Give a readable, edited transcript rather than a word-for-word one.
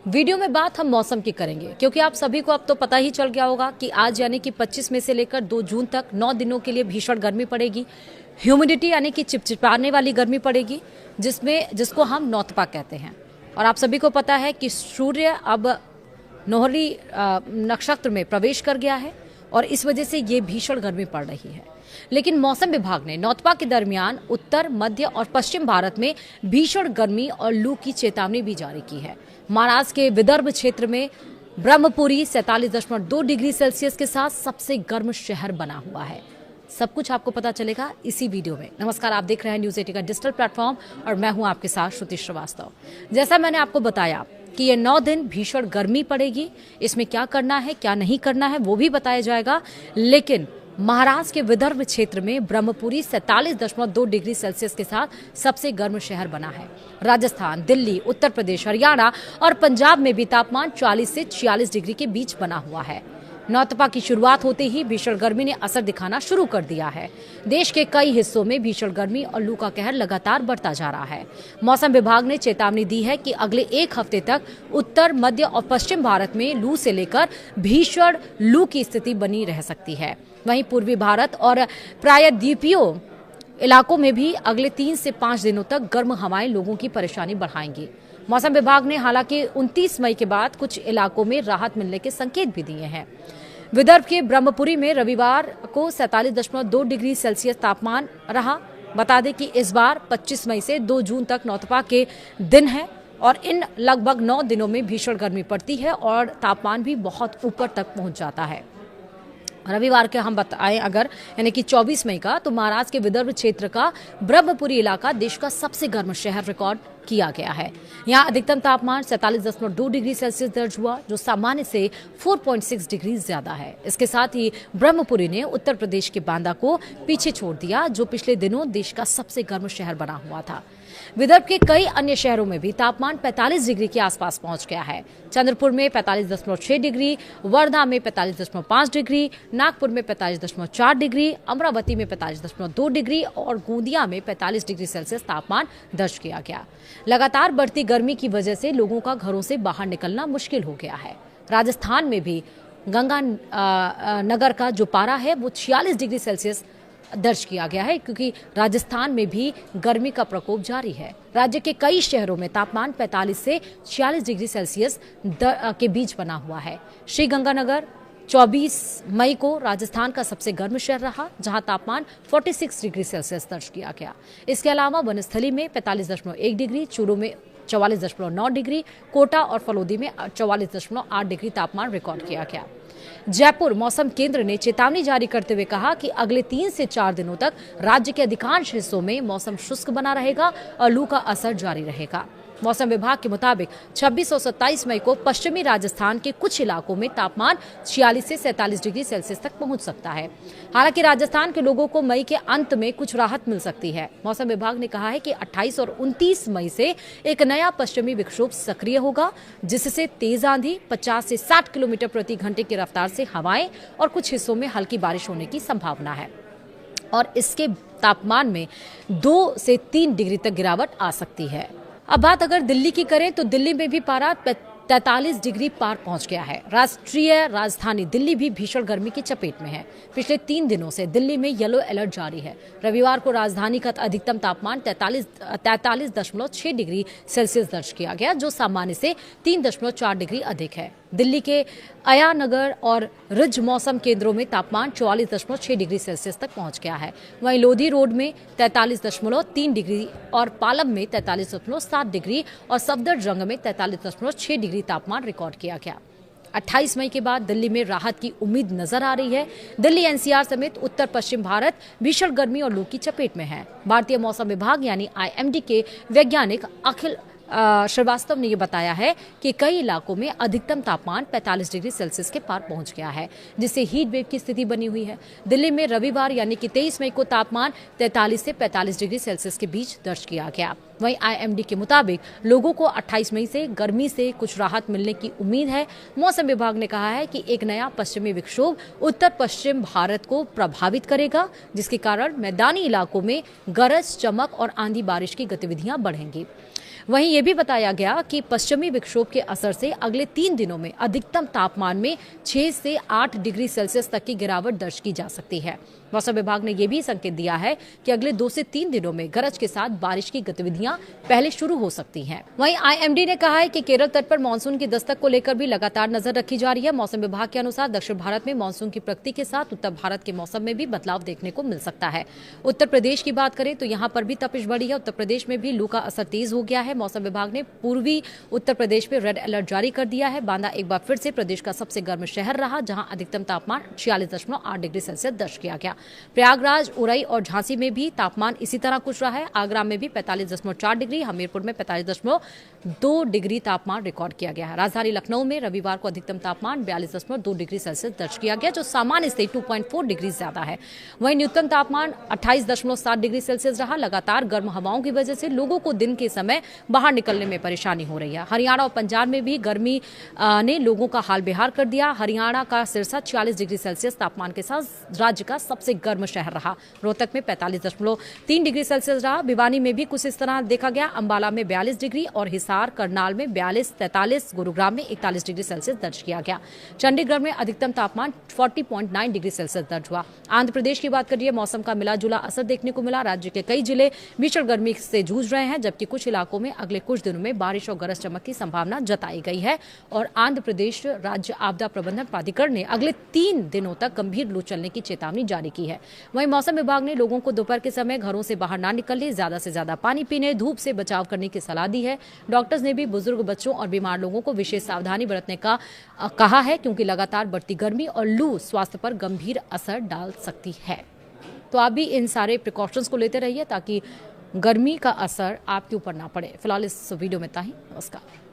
Video में बात हम मौसम की करेंगे क्योंकि आप सभी को अब तो पता ही चल गया होगा कि आज यानी कि 25 में से लेकर 2 जून तक 9 दिनों के लिए भीषण गर्मी पड़ेगी। ह्यूमिडिटी यानी कि चिपचिपाने वाली गर्मी पड़ेगी जिसको हम नौतपा कहते हैं। और आप सभी को पता है कि सूर्य अब नोहरी नक्षत्र में प्रवेश कर गया है और इस वजह से ये भीषण गर्मी पड़ रही है। लेकिन मौसम विभाग ने नौतपा के दरमियान उत्तर, मध्य और पश्चिम भारत में भीषण गर्मी और लू की चेतावनी भी जारी की है। महाराष्ट्र के विदर्भ क्षेत्र में ब्रह्मपुरी 47.2 डिग्री सेल्सियस के साथ सबसे गर्म शहर बना हुआ है। सब कुछ आपको पता चलेगा इसी वीडियो में। नमस्कार, आप देख रहे हैं न्यूज़ 80 का डिजिटल प्लेटफॉर्म और मैं हूं आपके साथ श्रुति श्रीवास्तव। जैसा मैंने आपको बताया कि ये 9 दिन भीषण गर्मी पड़ेगी। इसमें क्या करना है, क्या नहीं करना है वो भी बताया जाएगा। लेकिन महाराष्ट्र के विदर्भ क्षेत्र में ब्रह्मपुरी 47.2 डिग्री सेल्सियस के साथ सबसे गर्म शहर बना है। राजस्थान, दिल्ली, उत्तर प्रदेश, हरियाणा और पंजाब में भी तापमान 40 से 46 डिग्री के बीच बना हुआ है। नौतपा की शुरुआत होते ही भीषण गर्मी ने असर दिखाना शुरू कर दिया है। देश के कई हिस्सों में भीषण गर्मी और लू का कहर लगातार बढ़ता जा रहा है। मौसम विभाग ने चेतावनी दी है कि अगले 1 हफ्ते तक उत्तर, मध्य और पश्चिम भारत में लू से लेकर भीषण लू की स्थिति बनी रह सकती है। वहीं पूर्वी भारत और प्रायद्वीपीय इलाकों में भी अगले 3 से 5 दिनों तक गर्म हवाएं लोगों की परेशानी बढ़ाएंगी। मौसम विभाग ने हालांकि 29 मई के बाद कुछ इलाकों में राहत मिलने के संकेत भी दिए हैं। विदर्भ के ब्रह्मपुरी में रविवार को 47.2 डिग्री सेल्सियस तापमान रहा। बता दें कि इस बार 25 मई से 2 जून तक नौतपा के दिन है और इन लगभग 9 दिनों में भीषण गर्मी पड़ती है और तापमान भी बहुत ऊपर तक पहुंच जाता है। रविवार के हम बताएं अगर यानी कि 24 मई का, तो महाराष्ट्र के विदर्भ क्षेत्र का ब्रह्मपुरी इलाका देश का सबसे गर्म शहर रिकॉर्ड किया गया है। यहाँ अधिकतम तापमान 47.2 डिग्री सेल्सियस दर्ज हुआ, जो सामान्य से 4.6 डिग्री ज्यादा है। इसके साथ ही ब्रह्मपुरी ने उत्तर प्रदेश के बांदा को पीछे छोड़ दिया, जो पिछले दिनों देश का सबसे गर्म शहर बना हुआ था। विदर्भ के कई अन्य शहरों में भी तापमान 45 डिग्री के आसपास पहुंच गया है। चंद्रपुर में 45.6 डिग्री, वर्धा में 45.5 डिग्री, नागपुर में 45.4 डिग्री, अमरावती में 45.2 डिग्री और गोंदिया में 45 डिग्री सेल्सियस तापमान दर्ज किया गया। लगातार बढ़ती गर्मी की वजह से लोगों का घरों से बाहर निकलना मुश्किल हो गया है। राजस्थान में भी गंगा नगर का जो पारा है वो 46 डिग्री सेल्सियस दर्ज किया गया है, क्योंकि राजस्थान में भी गर्मी का प्रकोप जारी है। राज्य के कई शहरों में तापमान 45 से 46 डिग्री सेल्सियस के बीच बना हुआ है। श्रीगंगानगर 24 मई को राजस्थान का सबसे गर्म शहर रहा, जहां तापमान 46 डिग्री सेल्सियस दर्ज किया गया। इसके अलावा वनस्थली में 45.1 डिग्री, चूरू में 44.9 डिग्री, कोटा और फलोदी में 44.8 डिग्री तापमान रिकॉर्ड किया गया। जयपुर मौसम केंद्र ने चेतावनी जारी करते हुए कहा कि अगले 3 से 4 दिनों तक राज्य के अधिकांश हिस्सों में मौसम शुष्क बना रहेगा और लू का असर जारी रहेगा। मौसम विभाग के मुताबिक 26 और 27 मई को पश्चिमी राजस्थान के कुछ इलाकों में तापमान 46 से 47 डिग्री सेल्सियस तक पहुंच सकता है। हालांकि राजस्थान के लोगों को मई के अंत में कुछ राहत मिल सकती है। मौसम विभाग ने कहा है कि 28 और 29 मई से एक नया पश्चिमी विक्षोभ सक्रिय होगा, जिससे तेज आंधी, 50 से 60 किलोमीटर प्रति घंटे की रफ्तार से हवाएं और कुछ हिस्सों में हल्की बारिश होने की संभावना है और इसके तापमान में 2 से 3 डिग्री तक गिरावट आ सकती है। अब बात अगर दिल्ली की करें तो दिल्ली में भी पारा 43 डिग्री पार पहुंच गया है। राष्ट्रीय राजधानी दिल्ली भी भीषण गर्मी की चपेट में है। पिछले 3 दिनों से दिल्ली में येलो अलर्ट जारी है। रविवार को राजधानी का अधिकतम तापमान 43.6 डिग्री सेल्सियस दर्ज किया गया, जो सामान्य से 3.4 डिग्री अधिक है। दिल्ली के आया नगर और रिज मौसम केंद्रों में तापमान 44.6 डिग्री सेल्सियस तक पहुंच गया है। वहीं लोधी रोड में 43.3 डिग्री और पालम में 43.7 डिग्री और सफदरजंग में 43.6 डिग्री तापमान रिकॉर्ड किया गया। 28 मई के बाद दिल्ली में राहत की उम्मीद नजर आ रही है। दिल्ली, एनसीआर समेत उत्तर पश्चिम भारत भीषण गर्मी और लू की चपेट में है। भारतीय मौसम विभाग यानी आईएमडी के वैज्ञानिक अखिल श्रीवास्तव ने यह बताया है कि कई इलाकों में अधिकतम तापमान 45 डिग्री सेल्सियस के पार पहुंच गया है, जिससे हीट वेव की स्थिति बनी हुई है। दिल्ली में रविवार यानी कि 23 मई को तापमान 43 से 45 डिग्री सेल्सियस के बीच दर्ज किया गया। वहीं आईएमडी के मुताबिक लोगों को 28 मई से गर्मी से कुछ राहत मिलने की उम्मीद है। मौसम विभाग ने कहा है कि एक नया पश्चिमी विक्षोभ उत्तर पश्चिम भारत को प्रभावित करेगा, जिसके कारण मैदानी इलाकों में गरज, चमक और आंधी बारिश की गतिविधियां बढ़ेंगी। वहीं ये भी बताया गया कि पश्चिमी विक्षोभ के असर से अगले 3 दिनों में अधिकतम तापमान में 6 से 8 डिग्री सेल्सियस तक की गिरावट दर्ज की जा सकती है। मौसम विभाग ने यह भी संकेत दिया है कि अगले 2 से 3 दिनों में गरज के साथ बारिश की गतिविधियां पहले शुरू हो सकती हैं। वहीं आईएमडी ने कहा है कि केरल तट पर मानसून की दस्तक को लेकर भी लगातार नजर रखी जा रही है। मौसम विभाग के अनुसार दक्षिण भारत में मानसून की प्रगति के साथ उत्तर भारत के मौसम में भी बदलाव देखने को मिल सकता है। उत्तर प्रदेश की बात करें तो यहाँ पर भी तपिश बढ़ी है। उत्तर प्रदेश में भी लू का असर तेज हो गया है। मौसम विभाग ने पूर्वी उत्तर प्रदेश में रेड अलर्ट जारी कर दिया है। बांदा एक बार फिर से प्रदेश का सबसे गर्म शहर रहा, जहां अधिकतम तापमान 46.8 डिग्री सेल्सियस दर्ज किया गया। प्रयागराज, उरई और झांसी में भी तापमान इसी तरह कुछ रहा है। आगरा में भी 45.4 डिग्री, हमीरपुर में 45.2 डिग्री तापमान रिकॉर्ड किया गया है। राजधानी लखनऊ में रविवार को अधिकतम तापमान 42.2 डिग्री सेल्सियस दर्ज किया गया, जो सामान्य से 2.4 डिग्री ज्यादा है। वहीं न्यूनतम तापमान 28.7 डिग्री सेल्सियस रहा। लगातार गर्म हवाओं की वजह से लोगों को दिन के समय बाहर निकलने में परेशानी हो रही है। हरियाणा और पंजाब में भी गर्मी ने लोगों का हाल बेहाल कर दिया। हरियाणा का सिरसा 46 डिग्री सेल्सियस तापमान के साथ राज्य का सबसे गर्म शहर रहा। रोहतक में 45.3 डिग्री सेल्सियस रहा। भिवानी में भी कुछ इस तरह देखा गया। अंबाला में 42 डिग्री और हिसार, करनाल में 42-43, गुरुग्राम में 41 डिग्री सेल्सियस दर्ज किया गया। चंडीगढ़ में अधिकतम तापमान 40.9 डिग्री सेल्सियस दर्ज हुआ। आंध्र प्रदेश की बात करिए, मौसम का मिला जुला असर देखने को मिला। राज्य के कई जिले भीषण गर्मी से जूझ रहे हैं, जबकि कुछ इलाकों में अगले कुछ दिनों में बारिश और गरज चमक की संभावना जताई गई है। और आंध्र प्रदेश राज्य आपदा प्रबंधन प्राधिकरण ने अगले 3 दिनों तक गंभीर लू चलने की चेतावनी जारी की है। वहीं मौसम विभाग ने लोगों को दोपहर के समय घरों से बाहर ना निकलने, ज्यादा से ज्यादा पानी पीने, धूप से बचाव करने की सलाह दी है। डॉक्टर्स ने भी बुजुर्ग, बच्चों और बीमार लोगों को विशेष सावधानी बरतने का कहा है, क्योंकि लगातार बढ़ती गर्मी और लू स्वास्थ्य पर गंभीर असर डाल सकती है। तो आप भी इन सारे प्रिकॉशंस को लेते रहिए ताकि गर्मी का असर आपके ऊपर ना पड़े। फिलहाल इस वीडियो में इतना ही। नमस्कार।